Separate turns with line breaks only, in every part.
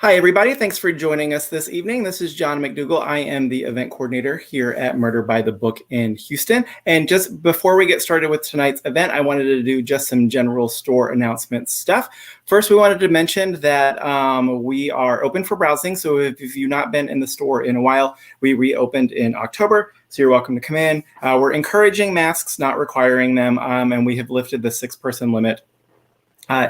Hi, everybody. Thanks for joining us this evening. This is John McDougall. I am the event coordinator here at Murder by the Book in Houston. And just before we get started with tonight's event, I wanted to do just some general store announcement stuff. First, we wanted to mention that we are open for browsing. So if you've not been in the store in a while, we reopened in October. So you're welcome to come in. We're encouraging masks, not requiring them. And we have lifted the 6-person limit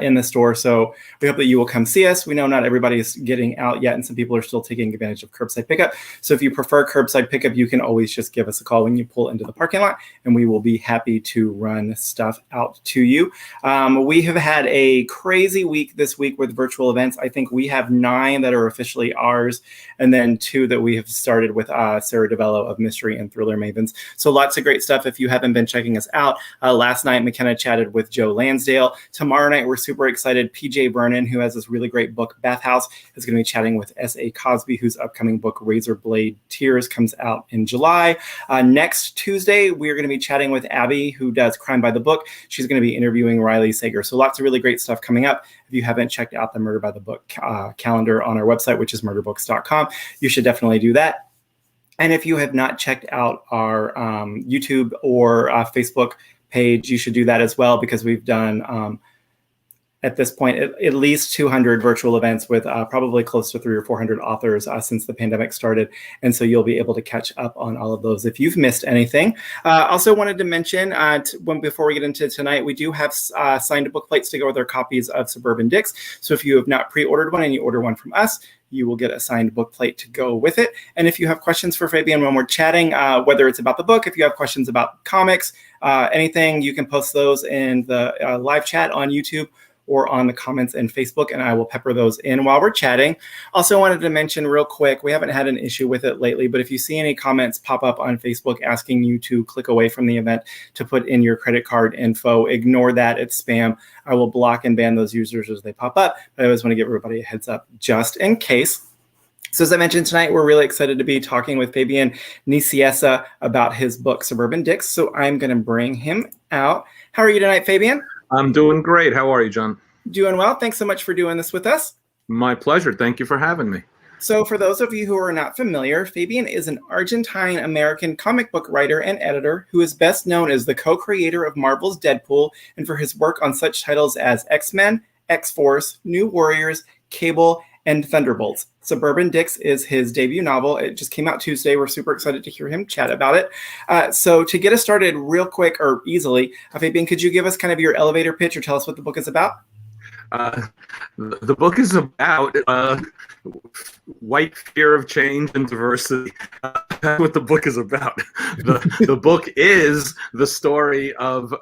in the store. So we hope that you will come see us. We know not everybody is getting out yet, and some people are still taking advantage of curbside pickup. So if you prefer curbside pickup, you can always just give us a call when you pull into the parking lot, and we will be happy to run stuff out to you. We have had a crazy week this week with virtual events. I think we have 9 that are officially ours, and then 2 that we have started with Sarah DeVello of Mystery and Thriller Mavens. So lots of great stuff. If you haven't been checking us out, last night McKenna chatted with Joe Lansdale. Tomorrow night, we're super excited. PJ Vernon, who has this really great book, Bathhouse, is going to be chatting with S.A. Cosby, whose upcoming book, Razor Blade Tears, comes out in July. Next Tuesday, we're going to be chatting with Abby, who does Crime by the Book. She's going to be interviewing Riley Sager. So lots of really great stuff coming up. If you haven't checked out the Murder by the Book calendar on our website, which is murderbooks.com, you should definitely do that. And if you have not checked out our YouTube or Facebook page, you should do that as well, because we've done at this point, at least 200 virtual events with probably close to 300 or 400 authors since the pandemic started. And so you'll be able to catch up on all of those if you've missed anything. Also wanted to mention, before we get into tonight, we do have signed book plates to go with our copies of Suburban Dicks. So if you have not pre-ordered one and you order one from us, you will get a signed book plate to go with it. And if you have questions for Fabian when we're chatting, whether it's about the book, if you have questions about comics, anything, you can post those in the live chat on YouTube or on the comments in Facebook, and I will pepper those in while we're chatting. Also wanted to mention real quick, we haven't had an issue with it lately, but if you see any comments pop up on Facebook asking you to click away from the event to put in your credit card info, ignore that, it's spam. I will block and ban those users as they pop up, but I always want to give everybody a heads up just in case. So as I mentioned tonight, we're really excited to be talking with Fabian Nicieza about his book, Suburban Dicks. So I'm going to bring him out. How are you tonight, Fabian?
I'm doing great. How are you, John?
Doing well. Thanks so much for doing this with us.
My pleasure. Thank you for having me.
So for those of you who are not familiar, Fabian is an Argentine-American comic book writer and editor who is best known as the co-creator of Marvel's Deadpool and for his work on such titles as X-Men, X-Force, New Warriors, Cable, and Thunderbolts. Suburban Dicks is his debut novel. It just came out Tuesday. We're super excited to hear him chat about it. So to get us started real quick or easily, Fabian, could you give us kind of your elevator pitch or tell us what the book is about?
The book is about white fear of change and diversity. That's what the book is about. The book is the story of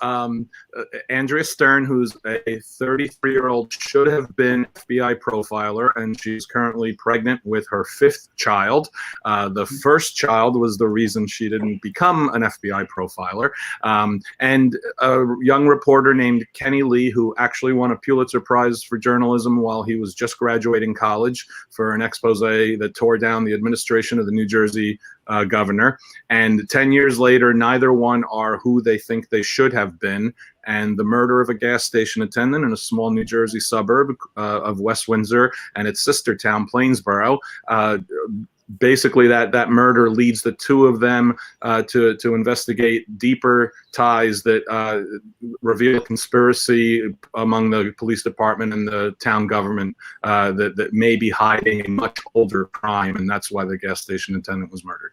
Andrea Stern, who's a 33-year-old, should have been FBI profiler, and she's currently pregnant with her 5th child. The first child was the reason she didn't become an FBI profiler. And a young reporter named Kenny Lee, who actually won a Pulitzer Prize for journalism while he was just graduating college for an expose that tore down the administration of the New Jersey governor. And 10 years later, neither one are who they think they should have been. And the murder of a gas station attendant in a small New Jersey suburb of West Windsor and its sister town, Plainsboro, basically that murder leads the two of them to investigate deeper ties that reveal conspiracy among the police department and the town government that may be hiding a much older crime, and that's why the gas station attendant was murdered.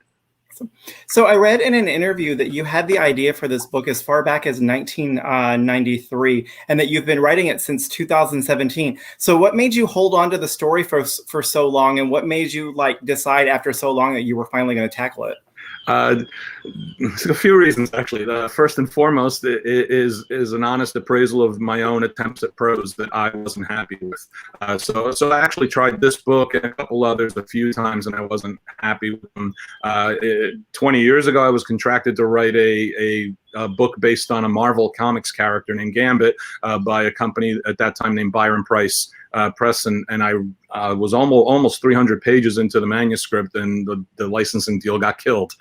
So I read in an interview that you had the idea for this book as far back as 1993, and that you've been writing it since 2017. So what made you hold on to the story for so long, and what made you decide after so long that you were finally going to tackle it?
A few reasons, actually. First and foremost is an honest appraisal of my own attempts at prose that I wasn't happy with. So I actually tried this book and a couple others a few times, and I wasn't happy with them. 20 years ago, I was contracted to write a a book based on a Marvel Comics character named Gambit by a company at that time named Byron Price Press, and I was almost 300 pages into the manuscript, and the licensing deal got killed.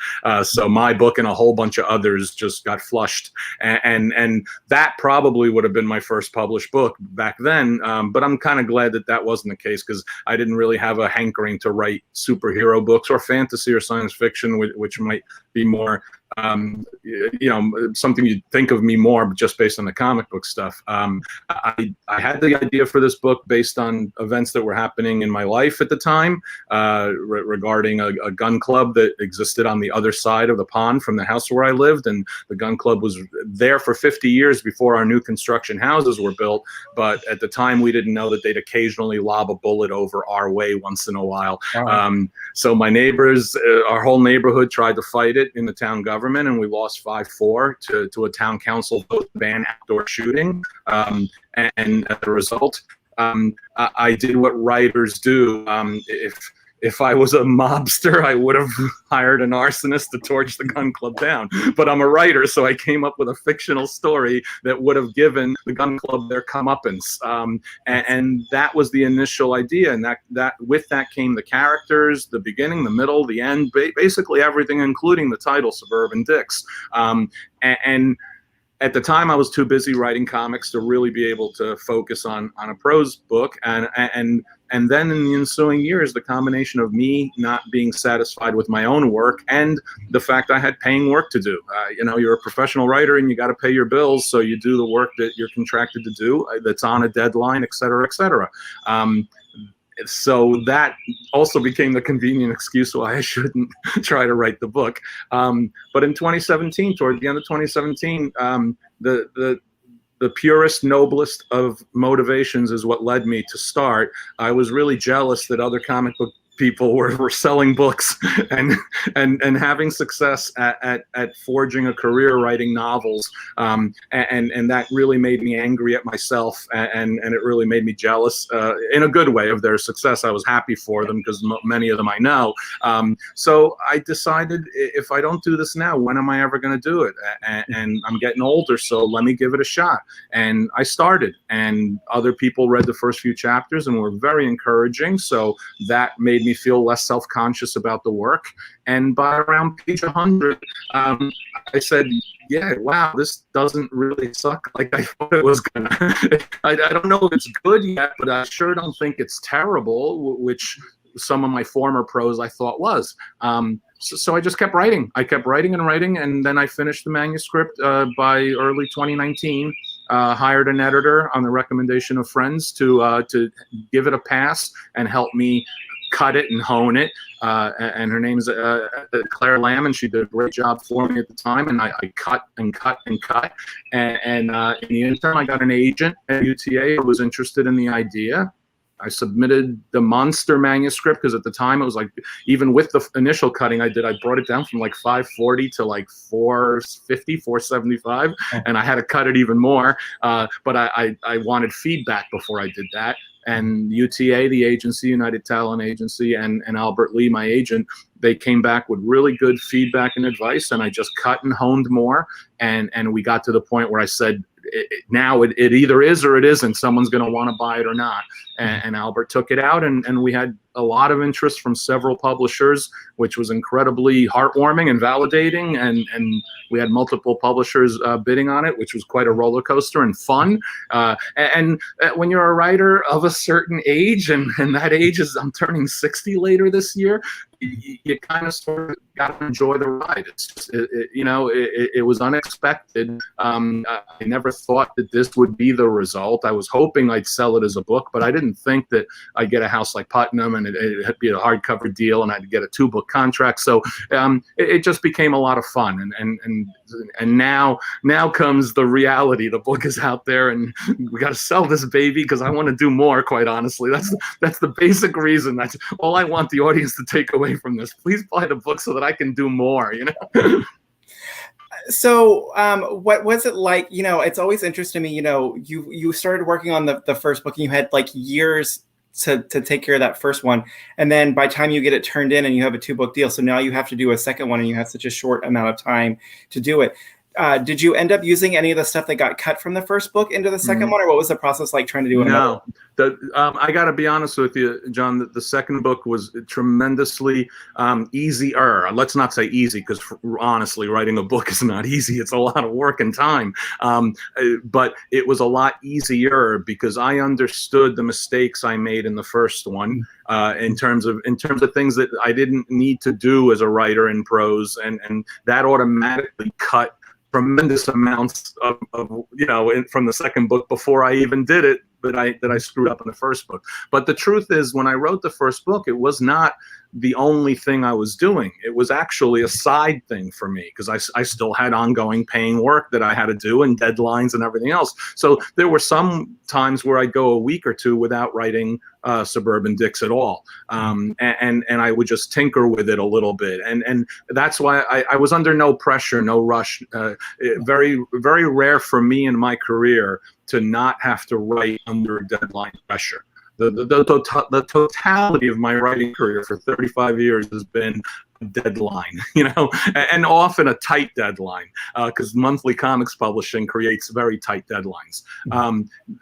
So my book and a whole bunch of others just got flushed, and that probably would have been my first published book back then. But I'm kind of glad that wasn't the case, because I didn't really have a hankering to write superhero books or fantasy or science fiction, which might be more something you'd think of me more just based on the comic book stuff. I had the idea for this book based on events that were happening in my life at the time, regarding a gun club that existed on the other side of the pond from the house where I lived. And the gun club was there for 50 years before our new construction houses were built. But at the time, we didn't know that they'd occasionally lob a bullet over our way once in a while. Wow. So my neighbors, our whole neighborhood tried to fight it in the town government, and we lost 5-4 to a town council vote to ban outdoor shooting. And as a result, I did what writers do. If I was a mobster, I would have hired an arsonist to torch the gun club down. But I'm a writer, so I came up with a fictional story that would have given the gun club their comeuppance. And that was the initial idea. And that with that came the characters, the beginning, the middle, the end, basically everything, including the title, Suburban Dicks. And at the time, I was too busy writing comics to really be able to focus on a prose book. And then in the ensuing years, the combination of me not being satisfied with my own work and the fact I had paying work to do. You're a professional writer and you got to pay your bills, so you do the work that you're contracted to do, that's on a deadline, et cetera, et cetera. So that also became the convenient excuse why I shouldn't try to write the book. But in 2017, toward the end of 2017, the purest, noblest of motivations is what led me to start. I was really jealous that other comic book people were selling books and having success at forging a career writing novels, and that really made me angry at myself, and it really made me jealous in a good way of their success. I was happy for them because many of them I know. So I decided, if I don't do this now, when am I ever going to do it? And I'm getting older, so let me give it a shot. And I started, and other people read the first few chapters and were very encouraging. So that made me feel less self-conscious about the work. And by around page 100, I said, yeah, wow, this doesn't really suck like I thought it was gonna. I don't know if it's good yet, but I sure don't think it's terrible, which some of my former prose I thought was. So I just kept writing. I kept writing and writing, and then I finished the manuscript by early 2019. Hired an editor on the recommendation of friends to give it a pass and help me cut it and hone it. And her name's Claire Lamb, and she did a great job for me at the time. And I cut and cut and cut. And in the interim, I got an agent at UTA who was interested in the idea. I submitted the monster manuscript because at the time it was like, even with the initial cutting I did, I brought it down from like 540 to like 450, 475, and I had to cut it even more. But I wanted feedback before I did that. And UTA, the agency, United Talent Agency, and Albert Lee, my agent, they came back with really good feedback and advice, and I just cut and honed more. And we got to the point where I said, now it either is or it isn't. Someone's going to want to buy it or not. And Albert took it out, and we had a lot of interest from several publishers, which was incredibly heartwarming and validating. And we had multiple publishers bidding on it, which was quite a roller coaster and fun. And when you're a writer of a certain age, and that age is, I'm turning 60 later this year, you kind of sort of got to enjoy the ride. It's just, it was unexpected. I never thought that this would be the result. I was hoping I'd sell it as a book, but I didn't think that I'd get a house like Putnam and it'd be a hardcover deal and I'd get a 2-book contract. So it just became a lot of fun. And now comes the reality. The book is out there, and we got to sell this baby because I want to do more. Quite honestly, that's the basic reason. That's all I want the audience to take away from this. Please buy the book so that I can do more.
So what was it like? It's always interesting to me. You started working on the first book, and you had like years to take care of that first one, and then by the time you get it turned in and you have a 2-book deal, so now you have to do a second one, and you have such a short amount of time to do it. Did you end up using any of the stuff that got cut from the first book into the second one, or what was the process like trying to do another one?
I got to be honest with you, John. The second book was tremendously easier. Let's not say easy, because honestly, writing a book is not easy. It's a lot of work and time. But it was a lot easier because I understood the mistakes I made in the first one, in terms of things that I didn't need to do as a writer in prose, and that automatically cut tremendous amounts of from the second book before I even did it that I screwed up in the first book. But the truth is, when I wrote the first book, it was not the only thing I was doing. It was actually a side thing for me, because I still had ongoing paying work that I had to do and deadlines and everything else. So there were some times where I'd go a week or two without writing Suburban Dicks at all, and I would just tinker with it a little bit, and that's why I was under no pressure, no rush. Very, very rare for me in my career to not have to write under deadline pressure. The totality of my writing career for 35 years has been a deadline, and often a tight deadline, because monthly comics publishing creates very tight deadlines.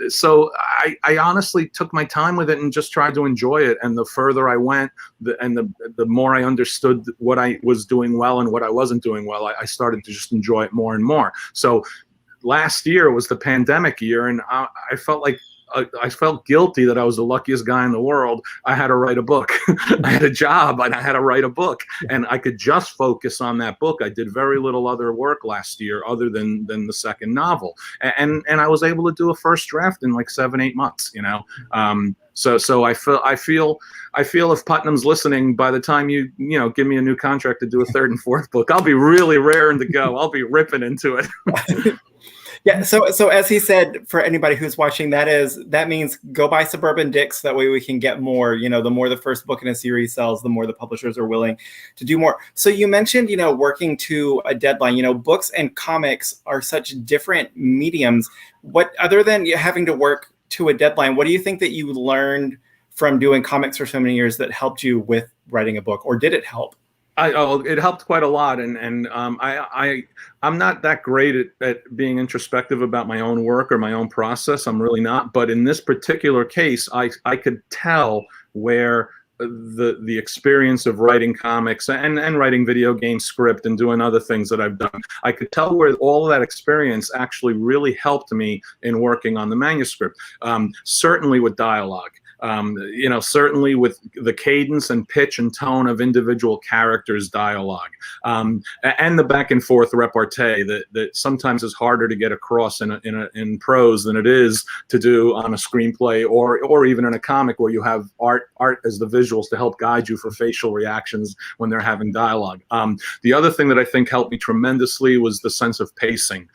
So I honestly took my time with it and just tried to enjoy it. And the further I went, the more I understood what I was doing well and what I wasn't doing well, I started to just enjoy it more and more. So last year was the pandemic year, and I felt like I felt guilty that I was the luckiest guy in the world. I had to write a book. I had a job and I had to write a book, and I could just focus on that book. I did very little other work last year other than the second novel, and I was able to do a first draft in like 7-8 months. So I feel if Putnam's listening, by the time you give me a new contract to do a third and fourth book, I'll be really raring to go. I'll be ripping into it.
Yeah, so as he said, for anybody who's watching, that means go buy Suburban Dicks. That way we can get more. The more the first book in a series sells, the more the publishers are willing to do more. So you mentioned, working to a deadline. Books and comics are such different mediums. What, other than having to work to a deadline, what do you think that you learned from doing comics for so many years that helped you with writing a book, or did it help?
It helped quite a lot, and I'm not that great at being introspective about my own work or my own process. I'm really not. But in this particular case, I could tell where the experience of writing comics and writing video game script and doing other things that I've done, I could tell where all of that experience actually really helped me in working on the manuscript. Certainly with dialogue. Certainly with the cadence and pitch and tone of individual characters' dialogue, and the back and forth repartee that sometimes is harder to get across in prose than it is to do on a screenplay or even in a comic where you have art as the visuals to help guide you for facial reactions when they're having dialogue. The other thing that I think helped me tremendously was the sense of pacing.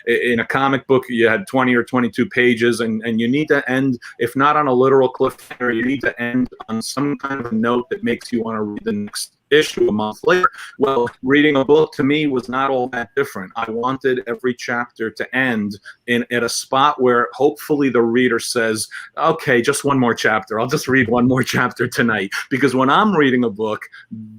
In a comic book, you had 20 or 22 pages, and you need to end, if not on a literal cliffhanger, you need to end on some kind of a note that makes you want to read the next issue a month later. Well, reading a book to me was not all that different. I wanted every chapter to end at a spot where hopefully the reader says, okay, just one more chapter. I'll just read one more chapter tonight. Because when I'm reading a book,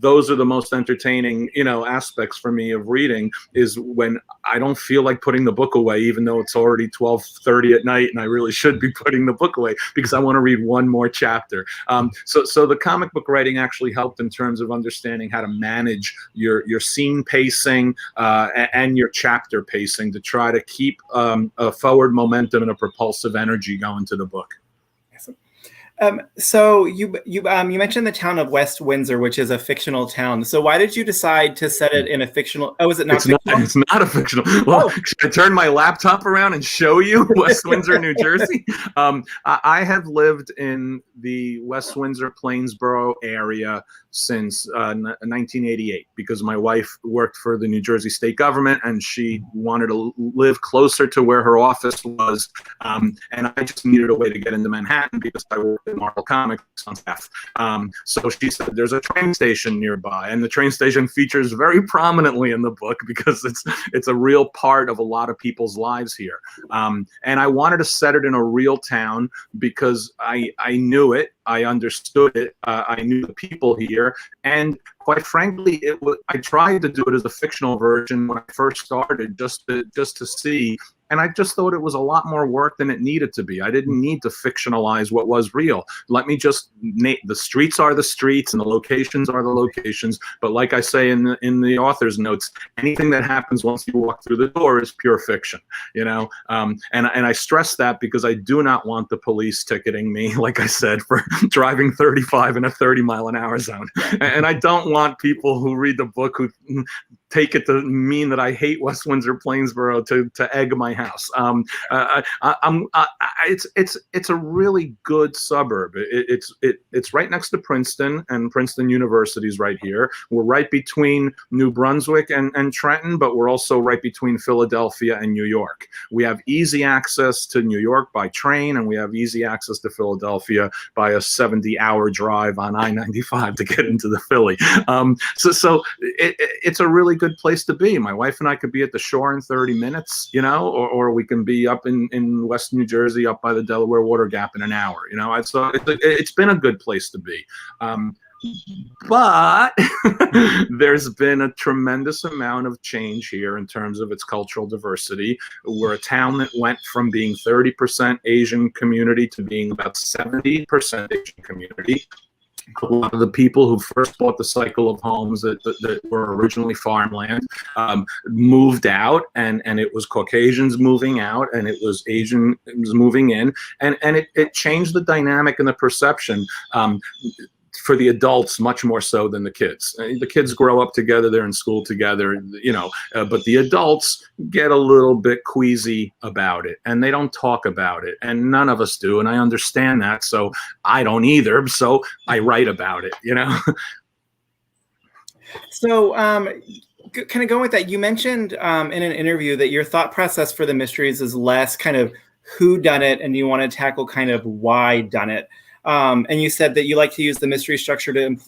those are the most entertaining, aspects for me of reading, is when I don't feel like putting the book away, even though it's already 12:30 at night and I really should be putting the book away, because I want to read one more chapter. So the comic book writing actually helped in terms of understanding how to manage your scene pacing and your chapter pacing to try to keep a forward momentum and a propulsive energy going to the book.
So you mentioned the town of West Windsor, which is a fictional town. So why did you decide to set it in a fictional? Oh, is it not fictional?
It's not a fictional. Well, should I turn my laptop around and show you West Windsor, New Jersey? I have lived in the West Windsor, Plainsboro area since 1988 because my wife worked for the New Jersey state government and she wanted to live closer to where her office was. And I just needed a way to get into Manhattan because I worked Marvel Comics on staff. So she said there's a train station nearby, and the train station features very prominently in the book because it's a real part of a lot of people's lives here. And I wanted to set it in a real town because I knew it, I understood it, I knew the people here, and quite frankly, I tried to do it as a fictional version when I first started, just to see. And I just thought it was a lot more work than it needed to be. I didn't need to fictionalize what was real. Let me just the streets are the streets and the locations are the locations. But like I say in the author's notes, anything that happens once you walk through the door is pure fiction. And I stress that because I do not want the police ticketing me, like I said, for driving 35 in a 30-mile-an-hour zone. And I don't want people who read the book who take it to mean that I hate West Windsor Plainsboro to egg my house. It's a really good suburb. It's right next to Princeton, and Princeton University is right here. We're right between New Brunswick and Trenton, but we're also right between Philadelphia and New York. We have easy access to New York by train, and we have easy access to Philadelphia by a 70-hour drive on I-95 to get into the Philly. So it's a really good place to be. My wife and I could be at the shore in 30 minutes, or we can be up in West New Jersey, up by the Delaware Water Gap in an hour. So it's been a good place to be. But there's been a tremendous amount of change here in terms of its cultural diversity. We're a town that went from being 30% Asian community to being about 70% Asian community. A lot of the people who first bought the cycle of homes that were originally farmland moved out, and it was Caucasians moving out, and it was Asians moving in, and it changed the dynamic and the perception. For the adults, much more so than the kids. The kids grow up together, they're in school together, but the adults get a little bit queasy about it, and they don't talk about it, and none of us do, and I understand that, so I don't either, so I write about it,
So, kind of going with that, you mentioned in an interview that your thought process for the mysteries is less kind of who done it, and you want to tackle kind of why done it. And you said that you like to use the mystery structure to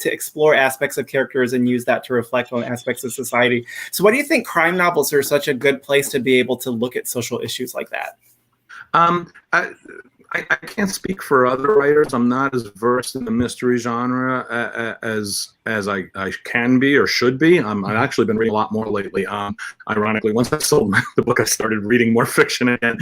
explore aspects of characters and use that to reflect on aspects of society. So why do you think crime novels are such a good place to be able to look at social issues like that?
I can't speak for other writers. I'm not as versed in the mystery genre as I can be or should be. I've actually been reading a lot more lately. Ironically, once I sold the book, I started reading more fiction again.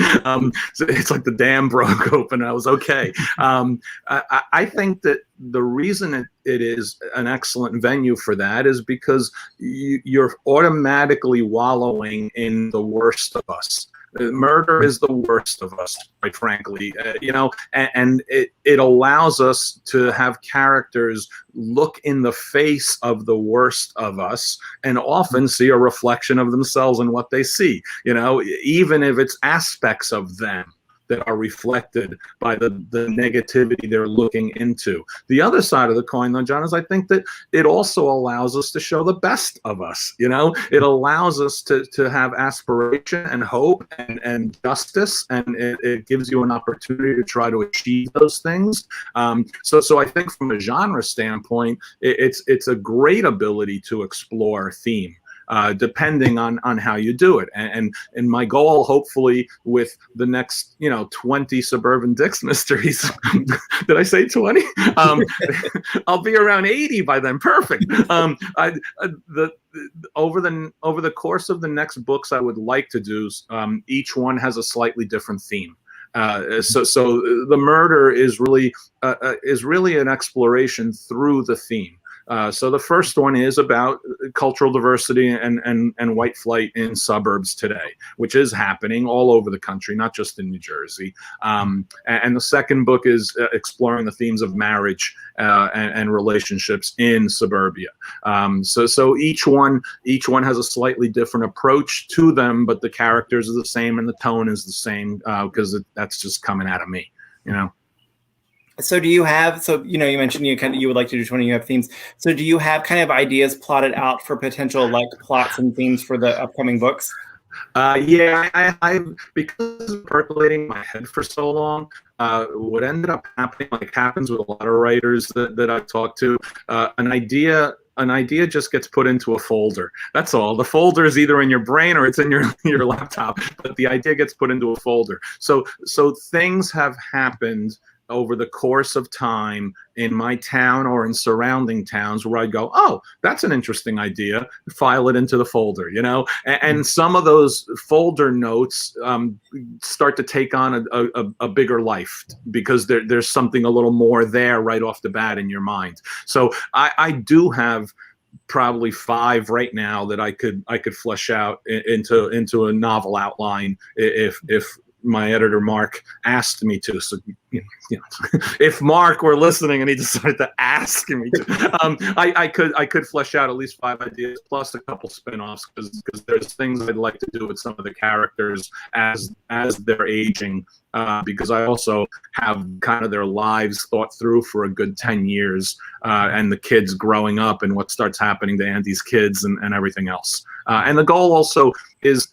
So it's like the dam broke open and I was okay. I think that the reason it is an excellent venue for that is because you're automatically wallowing in the worst of us. Murder is the worst of us, quite frankly, and it allows us to have characters look in the face of the worst of us and often see a reflection of themselves in what they see, even if it's aspects of them that are reflected by the negativity they're looking into. The other side of the coin, though, John, is I think that it also allows us to show the best of us. It allows us to have aspiration and hope and justice, and it gives you an opportunity to try to achieve those things. So I think from a genre standpoint, it's a great ability to explore theme. Depending on how you do it. And my goal, hopefully, with the next, 20 Suburban Dicks mysteries, did I say 20? I'll be around 80 by then. Perfect. Over the course of the next books I would like to do, each one has a slightly different theme. So the murder is really an exploration through the theme. So the first one is about cultural diversity and white flight in suburbs today, which is happening all over the country, not just in New Jersey. And the second book is exploring the themes of marriage and relationships in suburbia. So each one has a slightly different approach to them, but the characters are the same and the tone is the same because that's just coming out of me,
So do you have, you mentioned you would like to do 20, you have themes. So do you have kind of ideas plotted out for potential like plots and themes for the upcoming books?
Yeah, I because it's percolating in my head for so long. What ended up happening, like happens with a lot of writers that I've talked to, an idea just gets put into a folder. That's all. The folder is either in your brain or it's in your laptop, but the idea gets put into a folder. So things have happened over the course of time in my town or in surrounding towns where I go, oh, that's an interesting idea, file it into the folder, and some of those folder notes start to take on a bigger life because there's something a little more there right off the bat in your mind. So I do have probably 5 right now that I could flesh out into a novel outline if my editor Mark asked me to. So if Mark were listening and he decided to ask me to, I could flesh out at least 5 ideas plus a couple spin-offs because there's things I'd like to do with some of the characters as they're aging, because I also have kind of their lives thought through for a good 10 years, and the kids growing up and what starts happening to Andy's kids and everything else. And the goal also is,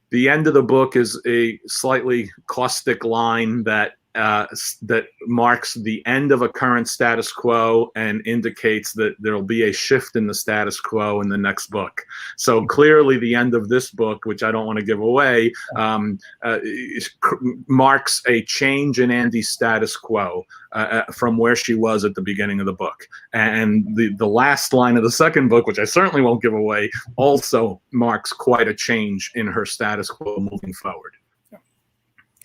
the end of the book is a slightly caustic line that marks the end of a current status quo and indicates that there'll be a shift in the status quo in the next book. So clearly the end of this book, which I don't want to give away, marks a change in Andy's status quo from where she was at the beginning of the book. And the last line of the second book, which I certainly won't give away, also marks quite a change in her status quo moving forward.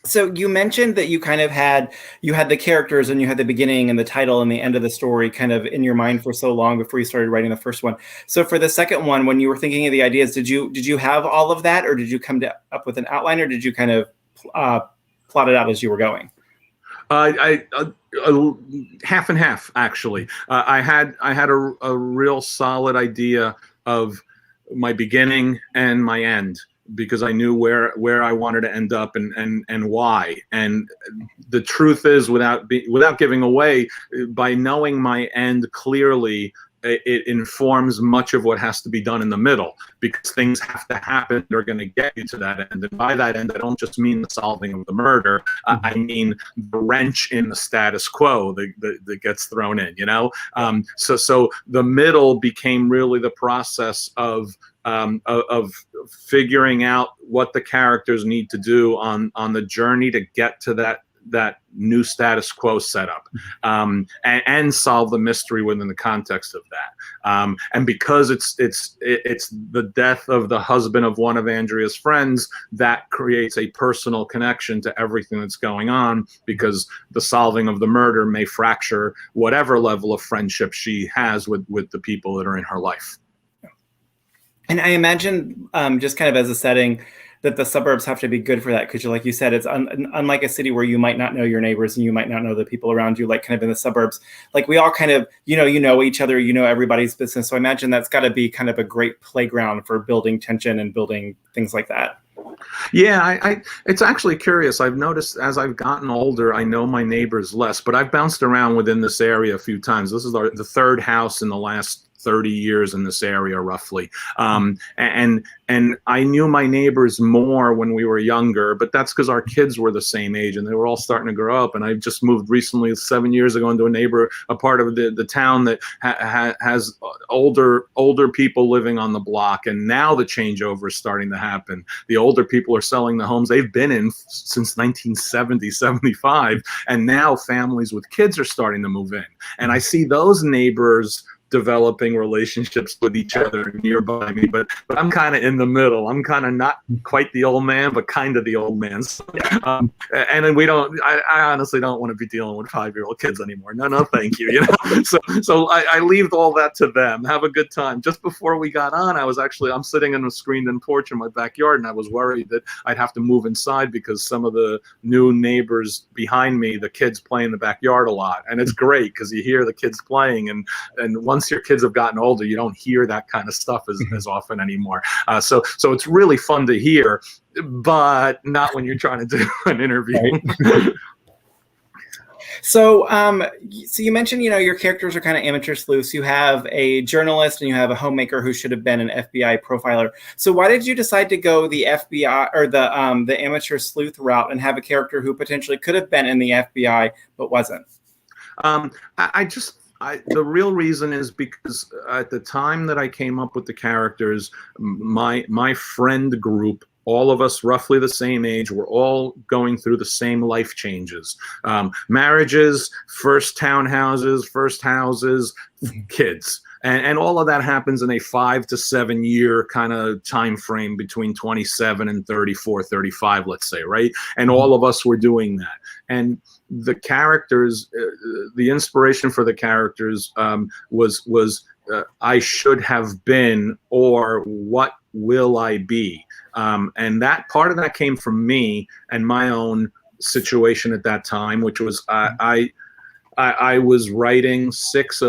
So you mentioned that you kind of had the characters and you had the beginning and the title and the end of the story kind of in your mind for so long before you started writing the first one. So for the second one, when you were thinking of the ideas, did you have all of that, or did you come up with an outline, or did you kind of plot it out as you were going?
Half and half, actually. I had a real solid idea of my beginning and my end, because I knew where I wanted to end up and why. And the truth is, without giving away, by knowing my end clearly, it informs much of what has to be done in the middle, because things have to happen that are going to get you to that end. And by that end, I don't just mean the solving of the murder. I mean the wrench in the status quo that gets thrown in, So the middle became really the process of figuring out what the characters need to do on the journey to get to that new status quo setup, and solve the mystery within the context of that. And because it's the death of the husband of one of Andrea's friends, that creates a personal connection to everything that's going on, because the solving of the murder may fracture whatever level of friendship she has with the people that are in her life.
And I imagine, just kind of as a setting, that the suburbs have to be good for that, because like you said, it's unlike a city where you might not know your neighbors and you might not know the people around you. Like kind of in the suburbs, like we all kind of you know each other, everybody's business. So I imagine that's got to be kind of a great playground for building tension and building things like that.
Yeah, it's actually curious. I've noticed as I've gotten older, I know my neighbors less, but I've bounced around within this area a few times. This is the third house in the last 30 years in this area, roughly. And I knew my neighbors more when we were younger, but that's because our kids were the same age and they were all starting to grow up. And I just moved recently, 7 years ago, into a part of the town that has older people living on the block. And now the changeover is starting to happen. The older people are selling the homes they've been in since 1970, 75. And now families with kids are starting to move in. And I see those neighbors developing relationships with each other nearby me, but I'm kind of in the middle. I'm kind of not quite the old man, but kind of the old man. So, and then I honestly don't want to be dealing with 5-year-old kids anymore. No, thank you. So I leave all that to them. Have a good time. Just before we got on, I'm sitting in a screened-in porch in my backyard, and I was worried that I'd have to move inside because some of the new neighbors behind me, the kids play in the backyard a lot, and it's great because you hear the kids playing, and once your kids have gotten older, you don't hear that kind of stuff as often anymore. So it's really fun to hear, but not when you're trying to do an interview.
Right. So, so you mentioned, your characters are kind of amateur sleuths. You have a journalist and you have a homemaker who should have been an FBI profiler. So, why did you decide to go the FBI or the amateur sleuth route and have a character who potentially could have been in the FBI but wasn't?
The real reason is because at the time that I came up with the characters, my friend group, all of us roughly the same age, we're all going through the same life changes. Marriages, first townhouses, first houses, kids. And all of that happens in a 5 to 7 year kind of time frame between 27 and 34, 35, let's say, right? And all of us were doing that. And the characters, the inspiration for the characters was I should have been, or what will I be? And that part of that came from me and my own situation at that time, which was I was writing 6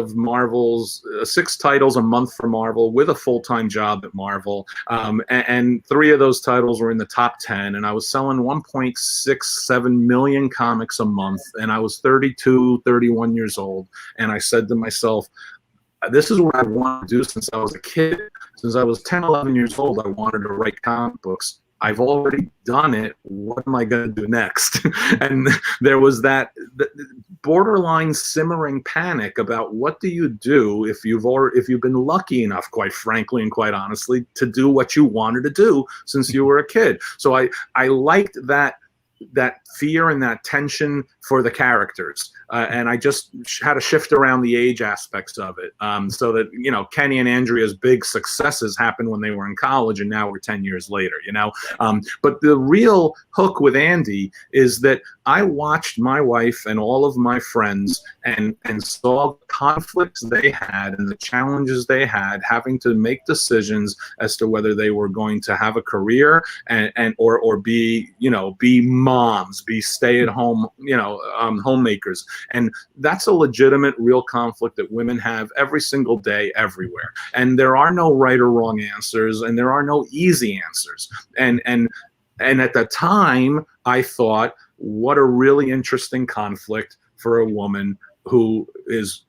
titles a month for Marvel with a full-time job at Marvel. And 3 of those titles were in the top 10, and I was selling 1.67 million comics a month. And I was 32, 31 years old. And I said to myself, this is what I want to do since I was a kid. Since I was 10, 11 years old, I wanted to write comic books. I've already done it. What am I going to do next? And there was that borderline simmering panic about what do you do if you've been lucky enough, quite frankly and quite honestly, to do what you wanted to do since you were a kid. So I liked that fear and that tension for the characters. And I just had to shift around the age aspects of it, so that, Kenny and Andrea's big successes happened when they were in college, and now we're 10 years later, But the real hook with Andy is that I watched my wife and all of my friends and saw the conflicts they had and the challenges they had having to make decisions as to whether they were going to have a career or be moms, be stay-at-home, homemakers. And that's a legitimate, real conflict that women have every single day, everywhere. And there are no right or wrong answers, and there are no easy answers. And at the time, I thought, what a really interesting conflict for a woman who is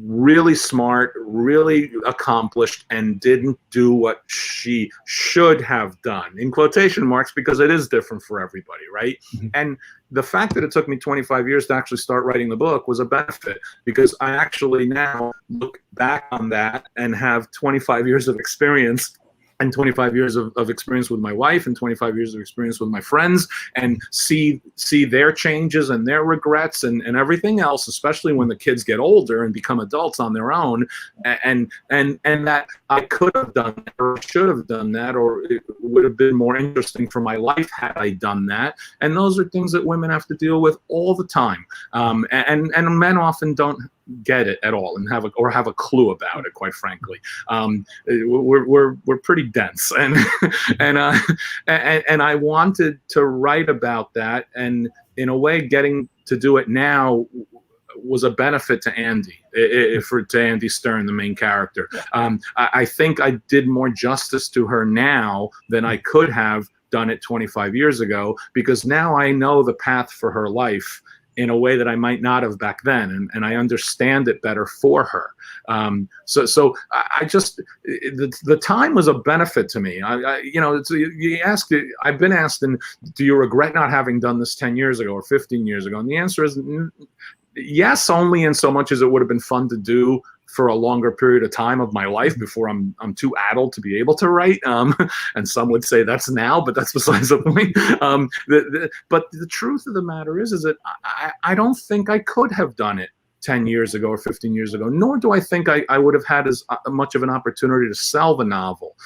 really smart, really accomplished, and didn't do what she should have done, in quotation marks, because it is different for everybody, right? Mm-hmm. And the fact that it took me 25 years to actually start writing the book was a benefit, because I actually now look back on that and have 25 years of experience, and 25 years of experience with my wife, and 25 years of experience with my friends, and see their changes and their regrets and everything else, especially when the kids get older and become adults on their own, and that I could have done that, or should have done that, or it would have been more interesting for my life had I done that. And those are things that women have to deal with all the time, and men often don't get it at all and have a clue about it, quite frankly. We're pretty dense, and I wanted to write about that, and in a way getting to do it now was a benefit to Andy, to Andy Stern, the main character. I think I did more justice to her now than I could have done it 25 years ago, because now I know the path for her life in a way that I might not have back then, and I understand it better for her. So I just, the time was a benefit to me. I've been asked, do you regret not having done this 10 years ago or 15 years ago? And the answer is yes, only in so much as it would have been fun to do for a longer period of time of my life before I'm too addled to be able to write. And some would say that's now, but that's besides the point. But the truth of the matter is that I don't think I could have done it 10 years ago or 15 years ago, nor do I think I would have had as much of an opportunity to sell the novel.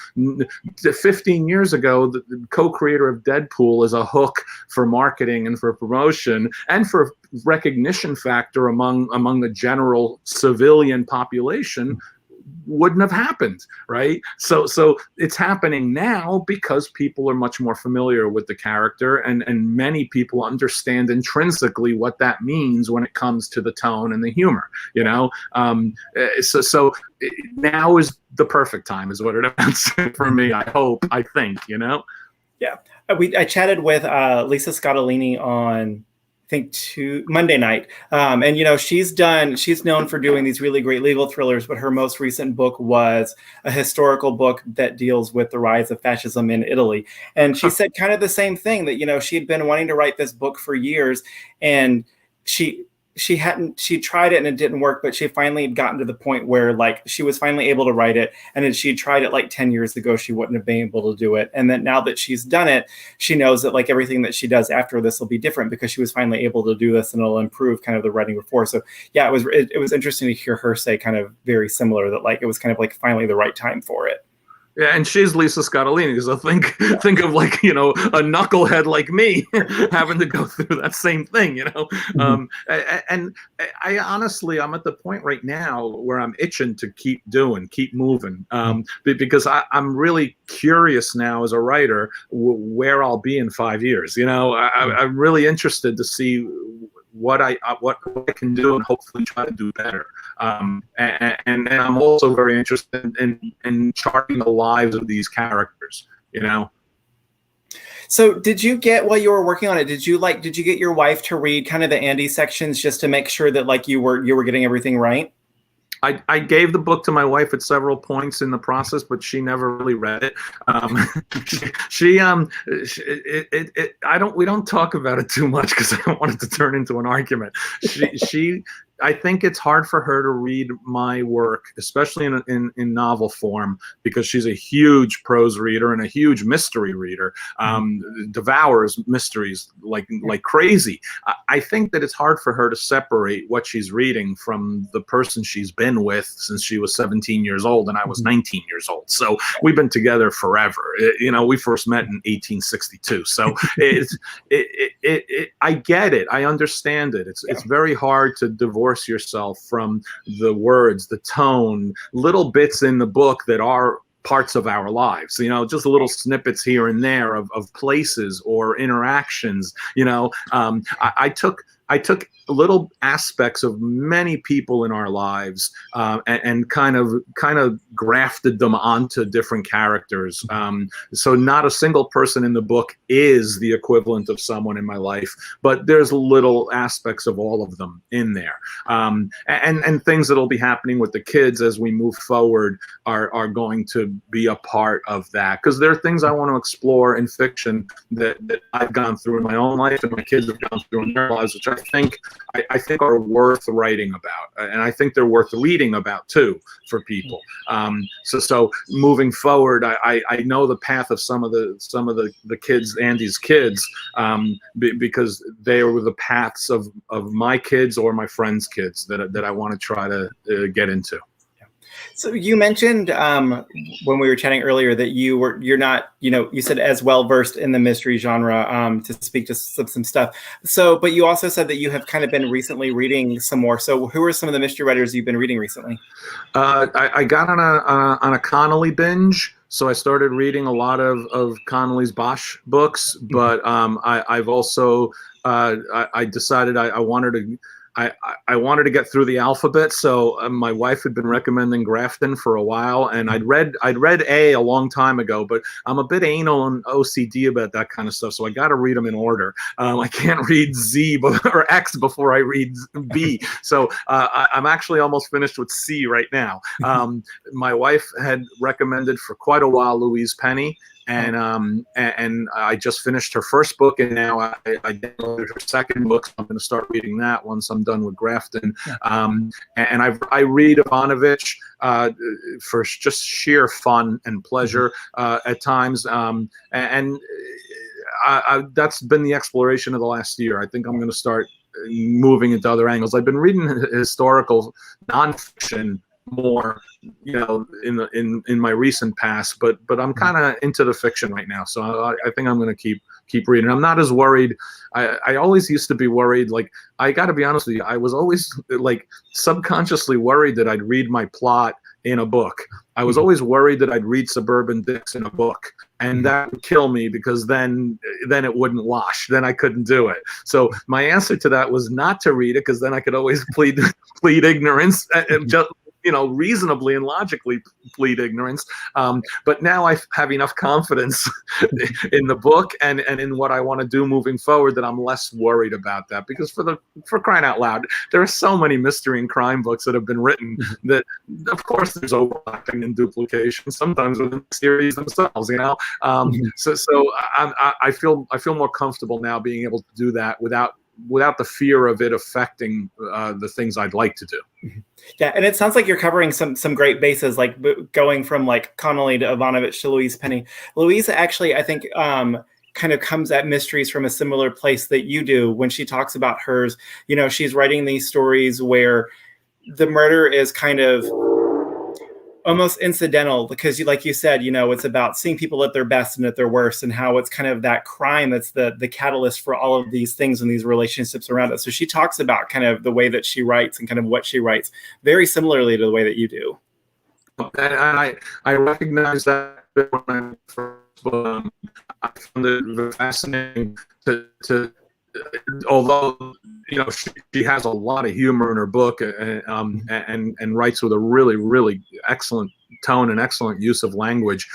15 years ago, the co-creator of Deadpool is a hook for marketing and for promotion and for recognition factor among the general civilian population. Wouldn't have happened, right? So it's happening now because people are much more familiar with the character, and many people understand intrinsically what that means when it comes to the tone and the humor, so now is the perfect time, is what it amounts to for me. I think. Yeah.
I chatted with Lisa Scottolini on think Monday night. And she's known for doing these really great legal thrillers, but her most recent book was a historical book that deals with the rise of fascism in Italy. And she said kind of the same thing, that she had been wanting to write this book for years, and she tried it and it didn't work, but she finally had gotten to the point where like she was finally able to write it. And if she tried it like 10 years ago, she wouldn't have been able to do it. And then now that she's done it, she knows that like everything that she does after this will be different because she was finally able to do this, and it'll improve kind of the writing before. So yeah, it was interesting to hear her say kind of very similar, that like it was kind of like finally the right time for it.
Yeah, and she's Lisa Scottolini, so think of like, a knucklehead like me having to go through that same thing,
Mm-hmm.
And I honestly, I'm at the point right now where I'm itching to keep moving, because I'm really curious now as a writer where I'll be in 5 years. I'm really interested to see what I can do and hopefully try to do better. And I'm also very interested in charting the lives of these characters,
So did you get, while you were working on it, did you get your wife to read kind of the Andy sections just to make sure that like you were getting everything right?
I gave the book to my wife at several points in the process, but she never really read it. We don't talk about it too much because I don't want it to turn into an argument. I think it's hard for her to read my work, especially in novel form, because she's a huge prose reader and a huge mystery reader, devours mysteries like crazy. I think that it's hard for her to separate what she's reading from the person she's been with since she was 17 years old and I was 19 years old. So we've been together forever. We first met in 1862. So I get it. I understand it. It's very hard to divorce yourself from the words, the tone, little bits in the book that are parts of our lives, just little snippets here and there of places or interactions. I took little aspects of many people in our lives and kind of grafted them onto different characters. So not a single person in the book is the equivalent of someone in my life, but there's little aspects of all of them in there. And things that'll be happening with the kids as we move forward are going to be a part of that, because there are things I want to explore in fiction that I've gone through in my own life and my kids have gone through in their lives, which I think are worth writing about, and I think they're worth reading about too for people. So moving forward, I know the path of some of the kids, Andy's kids, because they were the paths of my kids or my friends' kids that I want to try to get into.
So you mentioned when we were chatting earlier that you're not, you said as well versed in the mystery genre to speak to some stuff. So, but you also said that you have kind of been recently reading some more. So who are some of the mystery writers you've been reading recently?
I got on a Connolly binge. So I started reading a lot of Connolly's Bosch books, but I've also I decided I wanted to get through the alphabet. So my wife had been recommending Grafton for a while, and I'd read A long time ago, but I'm a bit anal and OCD about that kind of stuff. So I got to read them in order. I can't read Z or X before I read B. So I'm actually almost finished with C right now. My wife had recommended for quite a while Louise Penny. And I just finished her first book, and now I downloaded her second book. So I'm going to start reading that once I'm done with Grafton. And I read Ivanovich for just sheer fun and pleasure at times. And that's been the exploration of the last year. I think I'm going to start moving into other angles. I've been reading historical nonfiction more, in my recent past, but I'm kind of into the fiction right now. So I think I'm going to keep reading. I'm not as worried. I always used to be worried. Like, I got to be honest with you, I was always like subconsciously worried that I'd read my plot in a book. I was always worried that I'd read Suburban Dicks in a book, and that would kill me, because then it wouldn't wash. Then I couldn't do it. So my answer to that was not to read it, because then I could always plead ignorance. reasonably and logically plead ignorance. But now I have enough confidence in the book and in what I want to do moving forward that I'm less worried about that, because for crying out loud, there are so many mystery and crime books that have been written that, of course, there's overlapping and duplication sometimes within the series themselves. So I feel more comfortable now being able to do that without the fear of it affecting the things I'd like to do.
Yeah, and it sounds like you're covering some great bases, like going from like Connolly to Ivanovich to Louise Penny. Louise actually, I think, kind of comes at mysteries from a similar place that you do when she talks about hers. She's writing these stories where the murder is kind of almost incidental, because like you said, it's about seeing people at their best and at their worst, and how it's kind of that crime that's the catalyst for all of these things and these relationships around it. So she talks about kind of the way that she writes and kind of what she writes very similarly to the way that you do.
And I recognize that when I first I found it fascinating to although she has a lot of humor in her book, and writes with a really, really excellent tone and excellent use of language.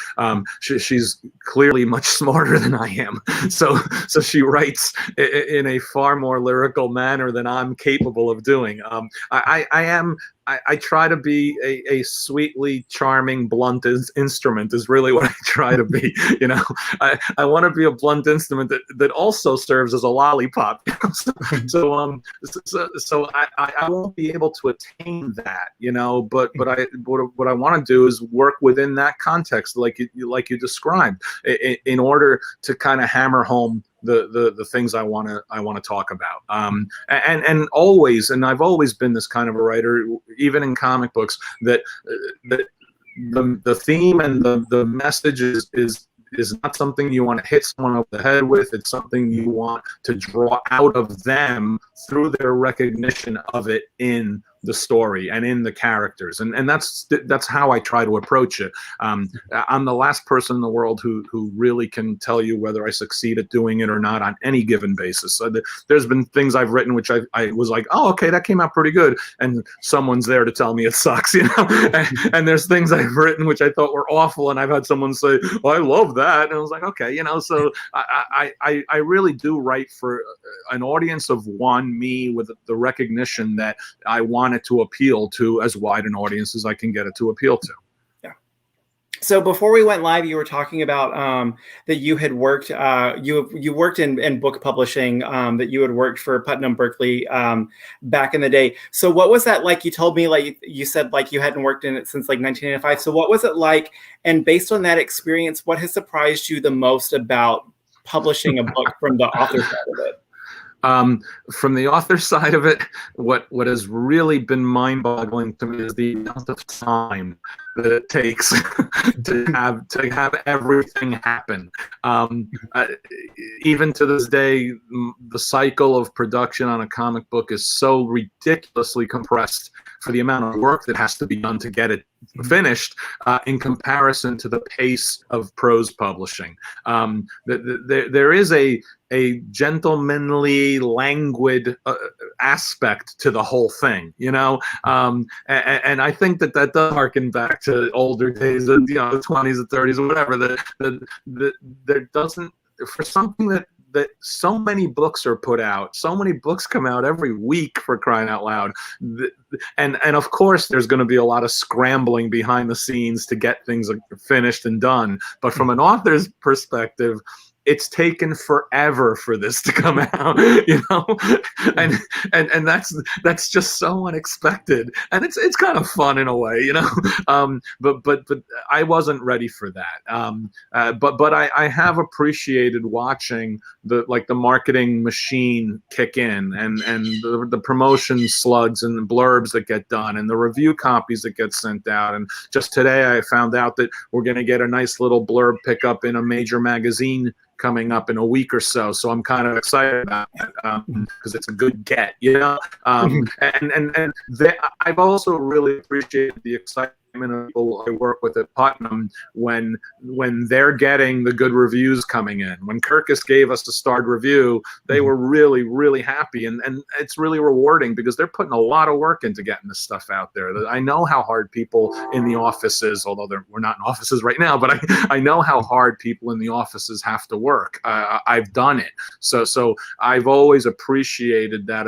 She's clearly much smarter than I am, so she writes in a far more lyrical manner than I'm capable of doing. I try to be a sweetly charming, blunt instrument is really what I try to be. I want to be a blunt instrument that also serves as a lollipop. So I won't be able to attain that, but what I want to do is work within that context, like you described, in order to kind of hammer home the things I want to talk about. And I've always been this kind of a writer, even in comic books, that the theme and the message is not something you want to hit someone over the head with. It's something you want to draw out of them through their recognition of it in the story and in the characters, and that's how I try to approach it. I'm the last person in the world who really can tell you whether I succeed at doing it or not on any given basis. So there's been things I've written which I was like, oh, okay, that came out pretty good, and someone's there to tell me it sucks, and there's things I've written which I thought were awful, and I've had someone say, oh, I love that, and I was like, okay, so I really do write for an audience of one, me, with the recognition that I want it to appeal to as wide an audience as I can get it to appeal to.
Yeah. So before we went live, you were talking about that you had worked, you worked in book publishing, that you had worked for Putnam Berkeley back in the day. So what was that like? You told me, like you said, like you hadn't worked in it since like 1985. So what was it like? And based on that experience, what has surprised you the most about publishing a book from the author side of it?
From the author side of it, what has really been mind-boggling to me is the amount of time that it takes to have everything happen. Even to this day, the cycle of production on a comic book is so ridiculously compressed for the amount of work that has to be done to get it finished, in comparison to the pace of prose publishing. There is a gentlemanly, languid aspect to the whole thing, and I think that does harken back to older days, of, the 20s and 30s or whatever. There doesn't, for something that so many books are put out, so many books come out every week, for crying out loud, and of course there's going to be a lot of scrambling behind the scenes to get things finished and done, but from an author's perspective, it's taken forever for this to come out, and that's just so unexpected, and it's kind of fun in a way, but I wasn't ready for that. But I have appreciated watching the marketing machine kick in, and the promotion slugs and the blurbs that get done, and the review copies that get sent out. And just today I found out that we're going to get a nice little blurb pickup in a major magazine coming up in a week or so. So I'm kind of excited about it, because it's a good get, and I've also really appreciated the excitement people I work with at Putnam when they're getting the good reviews coming in. When Kirkus gave us the starred review, they were really, really happy, and it's really rewarding because they're putting a lot of work into getting this stuff out there. I know how hard people in the offices, although we're not in offices right now, but I know how hard people in the offices have to work. I've done it, so I've always appreciated that.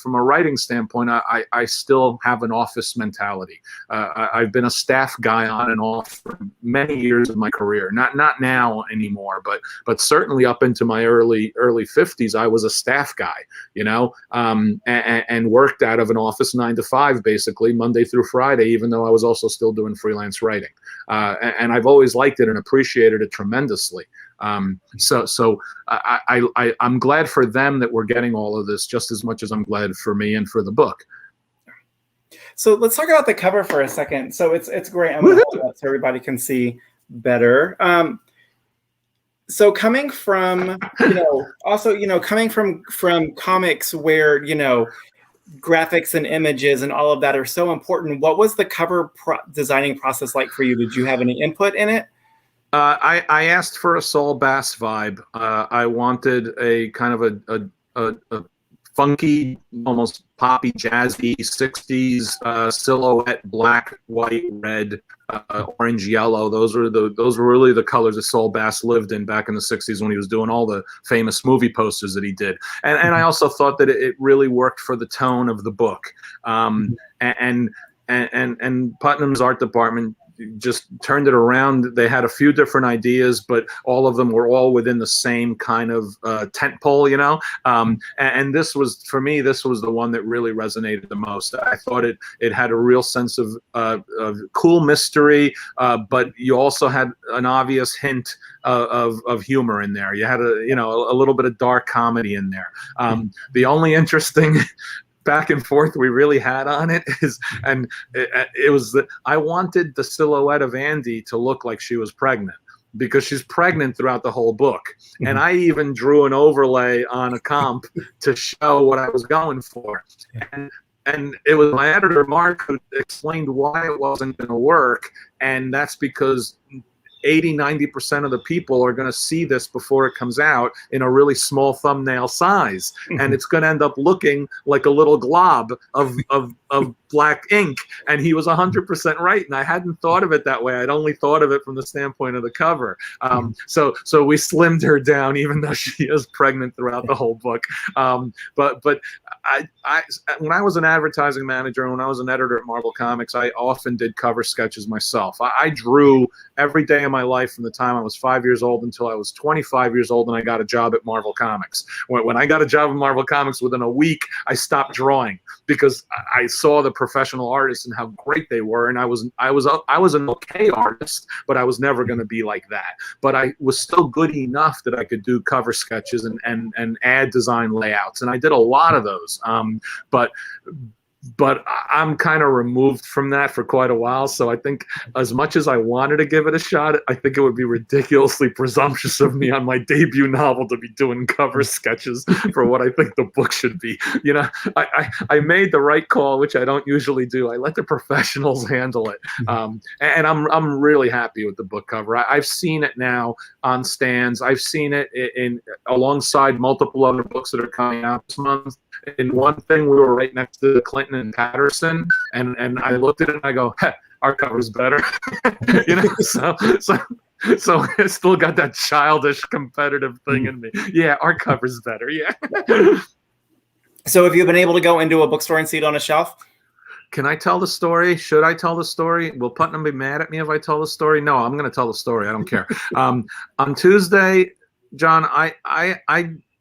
From a writing standpoint, I still have an office mentality. I've been a staff guy on and off for many years of my career. Not now anymore, but certainly up into my early 50s, I was a staff guy, and worked out of an office 9 to 5, basically Monday through Friday, even though I was also still doing freelance writing. And I've always liked it and appreciated it tremendously. So I'm glad for them that we're getting all of this just as much as I'm glad for me and for the book.
So let's talk about the cover for a second. So it's great. I'm going to hold it up so everybody can see better. So coming from, coming from comics where, graphics and images and all of that are so important, what was the cover designing process like for you? Did you have any input in it?
I asked for a Saul Bass vibe. I wanted a kind of a funky, almost poppy, jazzy 60s silhouette, black, white, red, orange, yellow. Those were really the colors that Saul Bass lived in back in the 60s when he was doing all the famous movie posters that he did. And I also thought that it really worked for the tone of the book. And Putnam's art department just turned it around. They had a few different ideas, but all of them were all within the same kind of tent pole, and this was, for me, this was the one that really resonated the most. I thought it had a real sense of cool mystery, but you also had an obvious hint of humor in there. You had a little bit of dark comedy in there. The only interesting back and forth we really had on it was that I wanted the silhouette of Andy to look like she was pregnant, because she's pregnant throughout the whole book. And I even drew an overlay on a comp to show what I was going for. And it was my editor, Mark, who explained why it wasn't going to work. And that's because 80-90% of the people are going to see this before it comes out in a really small thumbnail size, and it's going to end up looking like a little glob of black ink. And he was 100% right, and I hadn't thought of it that way. I'd only thought of it from the standpoint of the cover. So we slimmed her down, even though she is pregnant throughout the whole book. But I when I was an advertising manager and when I was an editor at Marvel Comics, I often did cover sketches myself. I drew every day of my life from the time I was 5 years old until I was 25 years old, and I got a job at Marvel Comics. When I got a job at Marvel Comics, within a week, I stopped drawing because I saw the professional artists and how great they were, and I was an okay artist, but I was never going to be like that. But I was still good enough that I could do cover sketches and ad design layouts, and I did a lot of those. But I'm kind of removed from that for quite a while. So I think as much as I wanted to give it a shot, I think it would be ridiculously presumptuous of me on my debut novel to be doing cover sketches for what I think the book should be. I made the right call, which I don't usually do. I let the professionals handle it. And I'm really happy with the book cover. I've seen it now on stands. I've seen it in alongside multiple other books that are coming out this month. In one thing, we were right next to Clinton and Patterson, and I looked at it and I go, hey, our cover's better. So I still got that childish competitive thing in me. Yeah, our cover's better. Yeah.
So have you been able to go into a bookstore and see it on a shelf?
Can I tell the story? Should I tell the story? Will Putnam be mad at me if I tell the story? No, I'm going to tell the story. I don't care. On Tuesday, John, I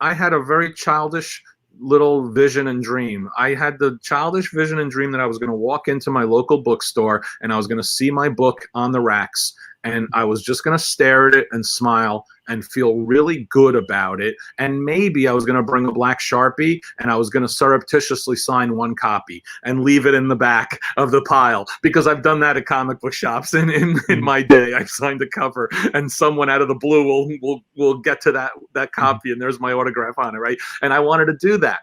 had a very childish little vision and dream. I had the childish vision and dream that I was going to walk into my local bookstore and I was going to see my book on the racks, and I was just going to stare at it and smile and feel really good about it. And maybe I was going to bring a black Sharpie and I was going to surreptitiously sign one copy and leave it in the back of the pile, because I've done that at comic book shops in my day. I've signed a cover and someone out of the blue will get to that copy and there's my autograph on it, right? And I wanted to do that.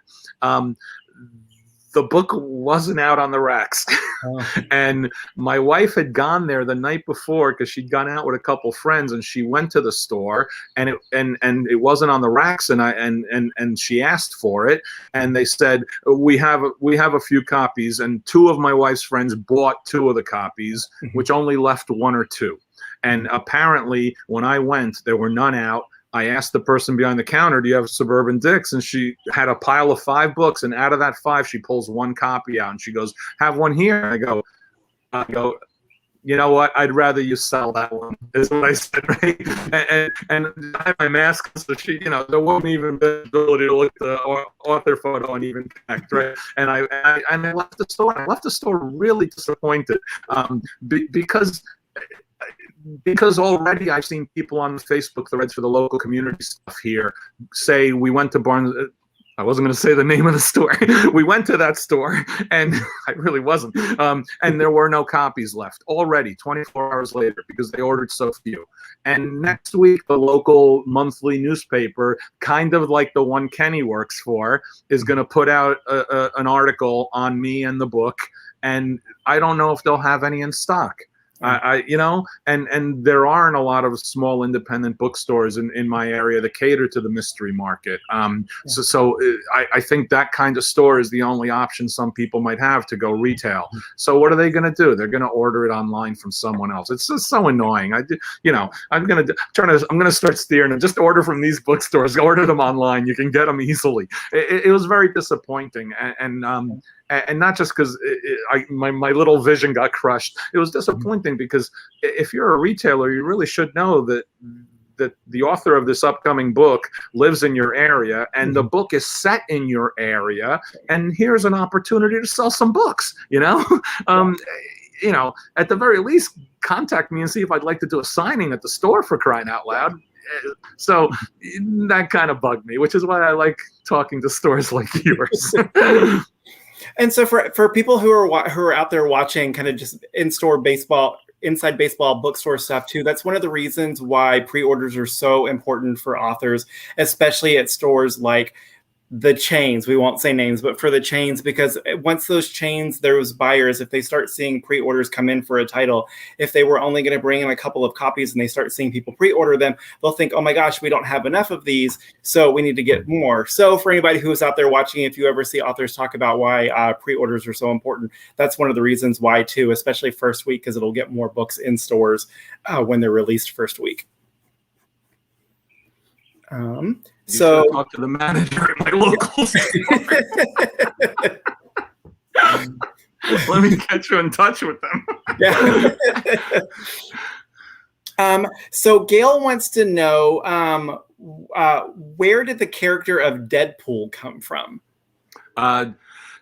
the book wasn't out on the racks. And my wife had gone there the night before because she'd gone out with a couple friends, and she went to the store, and it wasn't on the racks, and she asked for it, and they said, we have a few copies, and two of my wife's friends bought two of the copies, which only left one or two. And apparently when I went, there were none out. I asked the person behind the counter, do you have Suburban Dicks? And she had a pile of 5 books, and out of that 5, she pulls one copy out, and she goes, have one here. And I go, you know what? I'd rather you sell that one, is what I said, right? And I had my mask, so she, there wasn't even the ability to look at the author photo and even connect, right? And I left the store. I left the store really disappointed, because already I've seen people on Facebook threads for the local community stuff here say we went to Barnes. I wasn't going to say the name of the store. We went to that store, and I really wasn't. And there were no copies left already 24 hours later because they ordered so few. And next week, the local monthly newspaper, kind of like the one Kenny works for, is going to put out an article on me and the book. And I don't know if they'll have any in stock. And there aren't a lot of small independent bookstores in my area that cater to the mystery market. So I think that kind of store is the only option some people might have to go retail. So what are they going to do? They're going to order it online from someone else. It's just so annoying. I'm going to start steering and just order from these bookstores. Order them online. You can get them easily. It was very disappointing, and not just because my little vision got crushed. It was disappointing because if you're a retailer, you really should know that the author of this upcoming book lives in your area, and the book is set in your area, and here's an opportunity to sell some books. At the very least, contact me and see if I'd like to do a signing at the store, for crying out loud. So that kind of bugged me, which is why I like talking to stores like yours.
And so for people who are out there watching kind of just inside baseball bookstore stuff too, that's one of the reasons why pre-orders are so important for authors, especially at stores like the chains. We won't say names, but for the chains, because once those chains, those buyers, if they start seeing pre-orders come in for a title, if they were only going to bring in a couple of copies and they start seeing people pre-order them, they'll think, oh my gosh, we don't have enough of these, so we need to get more. So for anybody who is out there watching, if you ever see authors talk about why pre-orders are so important, that's one of the reasons why too, especially first week, because it'll get more books in stores when they're released first week. So
talk to the manager at my local store. Let me get you in touch with them.
Yeah. So Gail wants to know where did the character of Deadpool come from?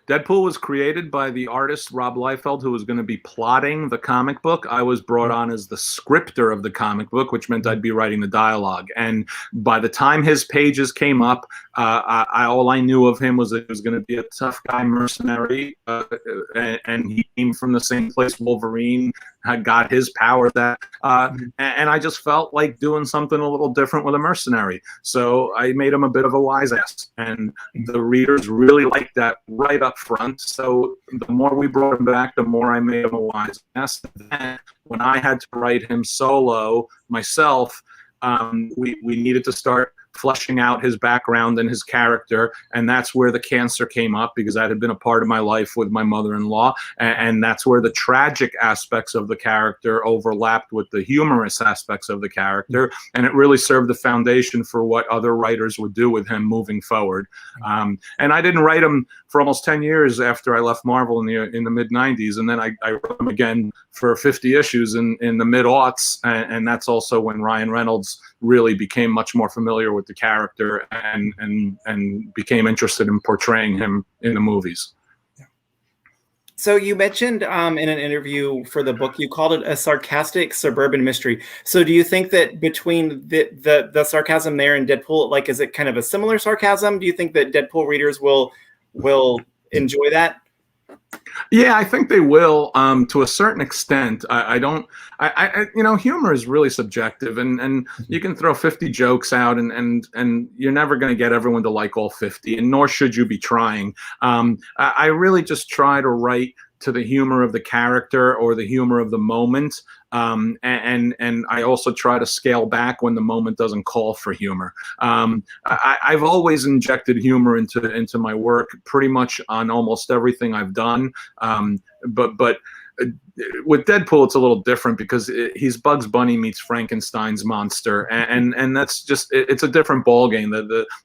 Deadpool was created by the artist Rob Liefeld, who was going to be plotting the comic book. I was brought on as the scripter of the comic book, which meant I'd be writing the dialogue. And by the time his pages came up, all I knew of him was that he was going to be a tough guy mercenary, and he came from the same place Wolverine had got his powers at. And I just felt like doing something a little different with a mercenary. So I made him a bit of a wise ass. And the readers really liked that right up front. So the more we brought him back, the more I made him a wise ass. And then when I had to write him solo myself, we needed to start fleshing out his background and his character, and that's where the cancer came up, because that had been a part of my life with my mother-in-law, and that's where the tragic aspects of the character overlapped with the humorous aspects of the character, and it really served the foundation for what other writers would do with him moving forward. And I didn't write him for almost 10 years after I left Marvel in the mid-90s, and then I wrote him again for 50 issues in the mid-aughts, and that's also when Ryan Reynolds really became much more familiar with the character and became interested in portraying him in the movies.
So you mentioned in an interview for the book, you called it a sarcastic suburban mystery. So do you think that between the sarcasm there and Deadpool, like, is it kind of a similar sarcasm? Do you think that Deadpool readers will enjoy that?
Yeah, I think they will, to a certain extent. I don't, humor is really subjective, and you can throw 50 jokes out, and you're never going to get everyone to like all 50, and nor should you be trying. I really just try to write to the humor of the character or the humor of the moment. And I also try to scale back when the moment doesn't call for humor. I've always injected humor into my work, pretty much on almost everything I've done. But with Deadpool, it's a little different because he's Bugs Bunny meets Frankenstein's monster, and that's just it's a different ballgame.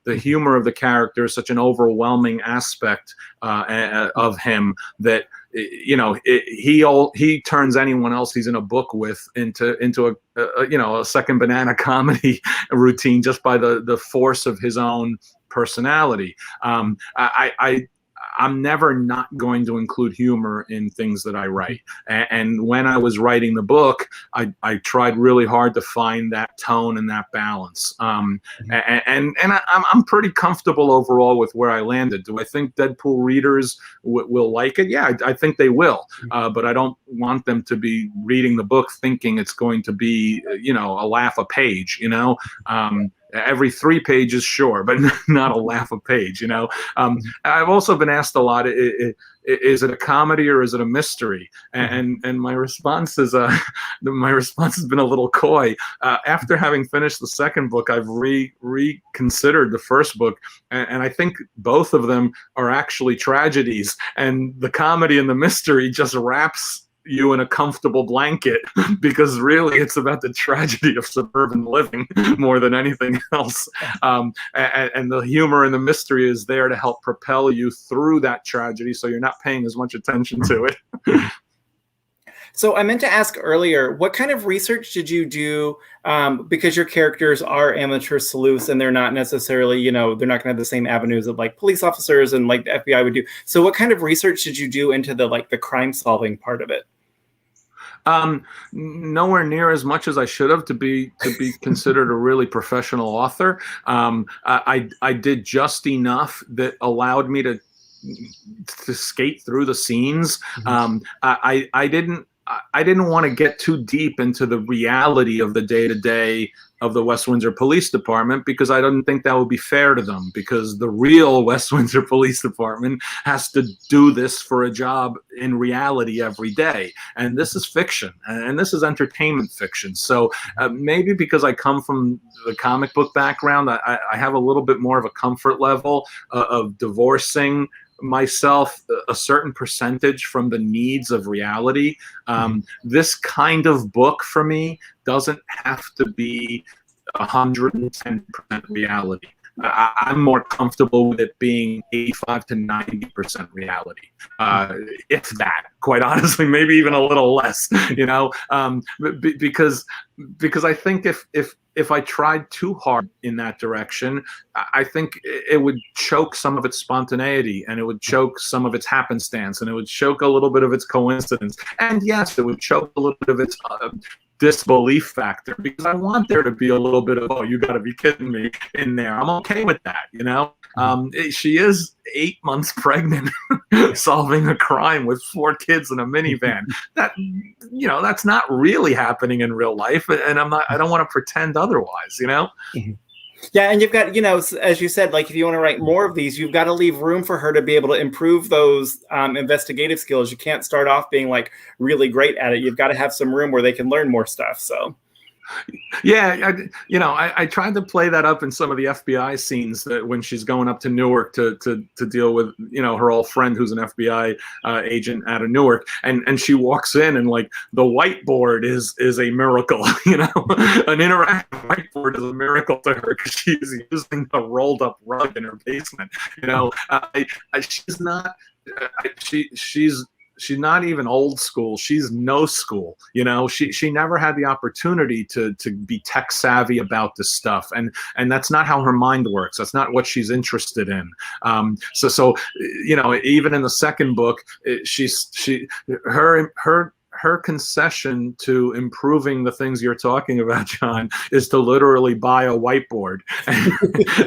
The humor of the character is such an overwhelming aspect of him that he turns anyone else he's in a book with into a second banana comedy routine just by the force of his own personality. I'm never not going to include humor in things that I write. And when I was writing the book, I tried really hard to find that tone and that balance. And I'm pretty comfortable overall with where I landed. Do I think Deadpool readers will like it? Yeah, I think they will. But I don't want them to be reading the book thinking it's going to be, a laugh a page, every 3 pages, sure, but not a laugh a page. I've also been asked a lot: is it a comedy or is it a mystery? And my response is has been a little coy. After having finished the second book, I've reconsidered the first book, and I think both of them are actually tragedies. And the comedy and the mystery just wraps you in a comfortable blanket, because really it's about the tragedy of suburban living more than anything else. And the humor and the mystery is there to help propel you through that tragedy, so you're not paying as much attention to it.
So I meant to ask earlier, what kind of research did you do? Because your characters are amateur sleuths, and they're not necessarily, they're not going to have the same avenues that like police officers and like the FBI would do. So what kind of research did you do into the crime solving part of it?
Nowhere near as much as I should have to be considered a really professional author. I did just enough that allowed me to skate through the scenes. I didn't want to get too deep into the reality of the day-to-day of the West Windsor Police Department, because I didn't think that would be fair to them, because the real West Windsor Police Department has to do this for a job in reality every day. And this is fiction, and this is entertainment fiction. So maybe because I come from the comic book background, I have a little bit more of a comfort level of divorcing myself a certain percentage from the needs of reality. This kind of book for me doesn't have to be 110% reality. I'm more comfortable with it being 85 to 90% reality, if that. Quite honestly, maybe even a little less. Because I think if I tried too hard in that direction, I think it would choke some of its spontaneity, and it would choke some of its happenstance, and it would choke a little bit of its coincidence, and yes, it would choke a little bit of its disbelief factor, because I want there to be a little bit of, oh, you got to be kidding me in there. I'm okay with that, she is 8 months pregnant, solving a crime with 4 kids in a minivan. That's not really happening in real life, and I don't want to pretend otherwise,
Yeah, and you've got, as you said, like if you want to write more of these, you've got to leave room for her to be able to improve those investigative skills. You can't start off being like really great at it. You've got to have some room where they can learn more stuff. So.
Yeah, I tried to play that up in some of the FBI scenes, that when she's going up to Newark to deal with her old friend who's an FBI agent out of Newark, and she walks in and like the whiteboard is a miracle, an interactive whiteboard is a miracle to her because she's using a rolled up rug in her basement. She's not. She's not even old school. She's no school. She never had the opportunity to be tech savvy about this stuff, and that's not how her mind works. That's not what she's interested in. So even in the second book, her her concession to improving the things you're talking about, John, is to literally buy a whiteboard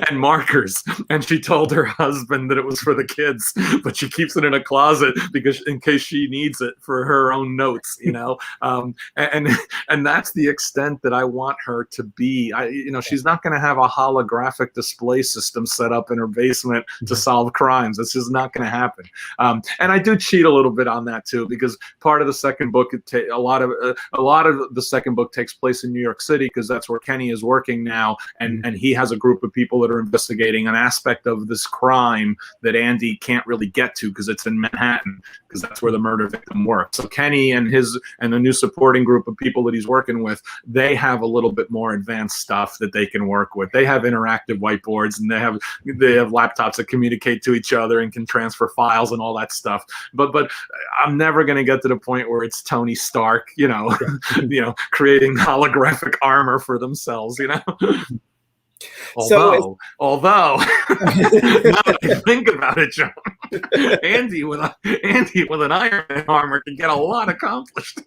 and markers. And she told her husband that it was for the kids, but she keeps it in a closet because in case she needs it for her own notes, you know. And that's the extent that I want her to be. She's not going to have a holographic display system set up in her basement to solve crimes. That's just not going to happen. And I do cheat a little bit on that too, because part of the second book, a lot of the second book takes place in New York City, because that's where Kenny is working now, and he has a group of people that are investigating an aspect of this crime that Andy can't really get to because it's in Manhattan, because that's where the murder victim works. So Kenny and the new supporting group of people that he's working with, they have a little bit more advanced stuff that they can work with. They have interactive whiteboards, and they have laptops that communicate to each other and can transfer files and all that stuff. But I'm never going to get to the point where it's Tony Stark, creating holographic armor for themselves, Although, now that I think about it, John, Andy with an Iron Man armor can get a lot accomplished.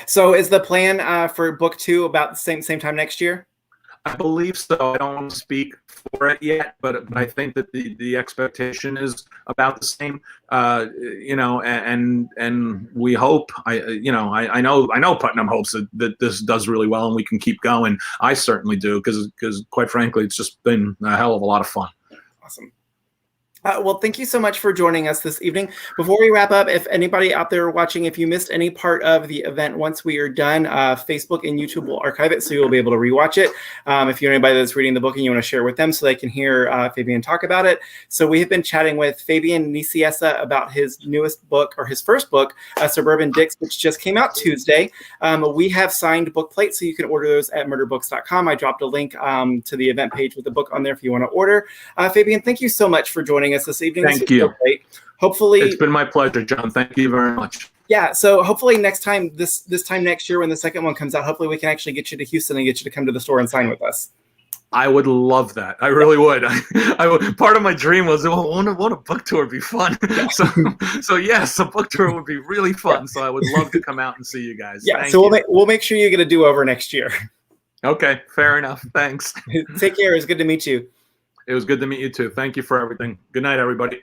So, is the plan for book 2 about the same time next year?
I believe so. I don't want to speak for it yet, but I think that the expectation is about the same. And we hope. I know Putnam hopes that this does really well and we can keep going. I certainly do, because quite frankly, it's just been a hell of a lot of fun.
Awesome. Well, thank you so much for joining us this evening. Before we wrap up, if anybody out there watching, if you missed any part of the event once we are done, Facebook and YouTube will archive it, so you'll be able to rewatch it. If you're anybody that's reading the book and you want to share with them so they can hear Fabian talk about it. So we have been chatting with Fabian Nicieza about his newest book, or his first book, Suburban Dicks, which just came out Tuesday. We have signed book plates, so you can order those at murderbooks.com. I dropped a link to the event page with the book on there if you want to order. Fabian, thank you so much for joining us this evening.
Thank you.
So great. Hopefully,
it's been my pleasure, John. Thank you very much.
Yeah. So hopefully next time, this time next year when the second one comes out, hopefully we can actually get you to Houston and get you to come to the store and sign with us.
I would love that. I really would. I would. Part of my dream was, won't a book tour be fun? So yes, a book tour would be really fun. Yeah. So I would love to come out and see you guys.
Yeah.
Thank
so
you.
we'll make sure you get a do-over next year.
Okay. Fair enough. Thanks.
Take care. It was good to meet you.
It was good to meet you too. Thank you for everything. Good night, everybody.